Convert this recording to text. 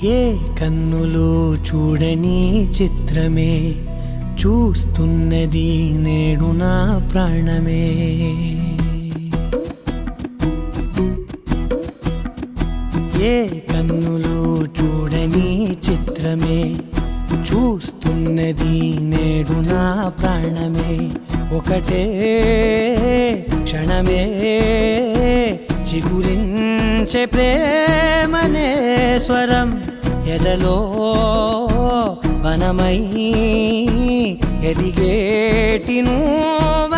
ఏ కన్నులు చూడని చిత్రమే చూస్తున్నది నేడు నా ప్రాణమే. ఏ కన్నులు చూడని చిత్రమే చూస్తున్నది నేడు నా ప్రాణమే. ఒకటే క్షణమే చిగురించే ప్రేమనే స్వరం ఎదలో వనమై ఎదిగేటి నువ్వ